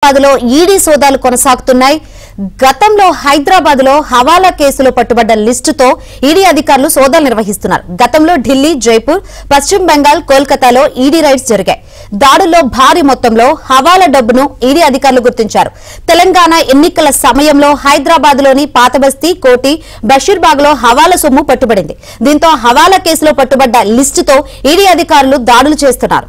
హైదరాబాద్ లో ఈడీ సోదాలు కొనసాగుతున్నాయి. గతంలో హైదరాబాద్ లో హవాలా కేసులో పట్టుబడ్డ లిస్టుతో ఈడీ అధికారులు సోదాలు నిర్వహిస్తున్నారు. గతంలో ఢిల్లీ, జైపూర్, పశ్చిమ బెంగాల్, కోల్కతాలో ఈడీ రైడ్స్ జరిగాయి. దాడుల్లో భారీ మొత్తంలో హవాలా డబ్బును ఈడీ అధికారులు గుర్తించారు. తెలంగాణ ఎన్నికల సమయంలో హైదరాబాద్ లోని పాతబస్తీ, కోటి, బషీర్బాగ్ లో హవాలా సొమ్ము పట్టుబడింది. దీంతో హవాలా కేసులో పట్టుబడ్డ లిస్టుతో ఈడీ అధికారులు దాడులు చేస్తున్నారు.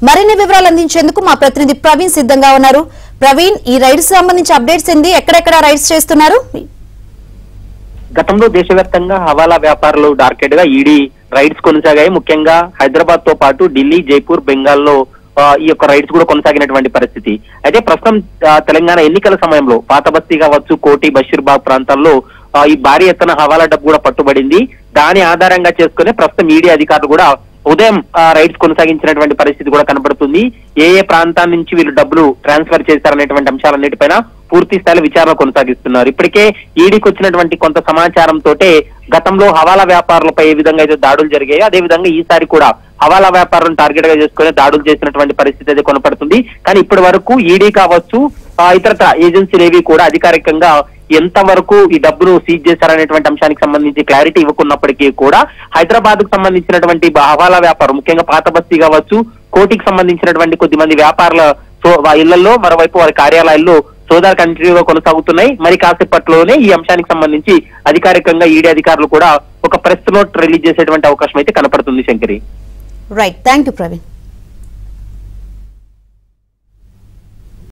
మరిన్ని వివరాలు అందించేందుకు మా ప్రతినిధి ప్రవీణ్ సిద్ధంగా ఉన్నారు. ప్రవీణ్, ఈ రైడ్స్ సంబంధించి అప్డేట్స్ ఏంది? ఎక్కడెక్కడ రైడ్స్ చేస్తున్నారు? గతంలో దేశవ్యాప్తంగా హవాలా వ్యాపారులు టార్గెట్ గా ఈడీ రైడ్స్ కొనసాగాయి. ముఖ్యంగా హైదరాబాద్ తో పాటు ఢిల్లీ, జైపూర్, బెంగాల్లో ఈ యొక్క రైడ్స్ కూడా కొనసాగినటువంటి పరిస్థితి. అయితే ప్రస్తుతం తెలంగాణ ఎన్నికల సమయంలో పాతబస్తీ కావచ్చు, కోటి, బషీర్బాగ్ ప్రాంతాల్లో ఈ భారీ ఎత్తున హవాలా డబ్బు కూడా పట్టుబడింది. దాని ఆధారంగా చేసుకుని ప్రస్తుతం ఈడీ అధికారులు కూడా ఉదయం రైడ్స్ కొనసాగించినటువంటి పరిస్థితి కూడా కనబడుతుంది. ఏ ప్రాంతాల నుంచి వీళ్ళు డబ్బులు ట్రాన్స్ఫర్ చేశారనేటువంటి అంశాలన్నిటిపైన పూర్తి స్థాయిలో విచారణ కొనసాగిస్తున్నారు. ఇప్పటికే ఈడీకి వచ్చినటువంటి కొంత సమాచారంతో గతంలో హవాలా వ్యాపారులపై ఏ విధంగా అయితే దాడులు జరిగాయో అదే విధంగా ఈసారి కూడా హవాలా వ్యాపారులను టార్గెట్ గా చేసుకుని దాడులు చేసినటువంటి పరిస్థితి అయితే కొనపడుతుంది. కానీ ఇప్పటి వరకు ఈడీ కావచ్చు, ఇతరత్ర ఏజెన్సీలు ఏవి కూడా అధికారికంగా ఎంత వరకు ఈ డబ్బును సీజ్ చేశారనేటువంటి అంశానికి సంబంధించి క్లారిటీ ఇవ్వకున్నప్పటికీ కూడా హైదరాబాద్ కు సంబంధించినటువంటి హవాలా వ్యాపారం, ముఖ్యంగా పాతబస్తీ కావచ్చు, కోటికి సంబంధించినటువంటి కొద్దిమంది వ్యాపారుల ఇళ్లలో, మరోవైపు వారి కార్యాలయాల్లో సోదాలు కంటిన్యూగా కొనసాగుతున్నాయి. మరి కాసేపట్లోనే ఈ అంశానికి సంబంధించి అధికారికంగా ఈడీ అధికారులు కూడా ఒక ప్రెస్ నోట్ రిలీజ్ చేసేటువంటి అవకాశం అయితే కనపడుతుంది. Shankari, right, thank you Praveen.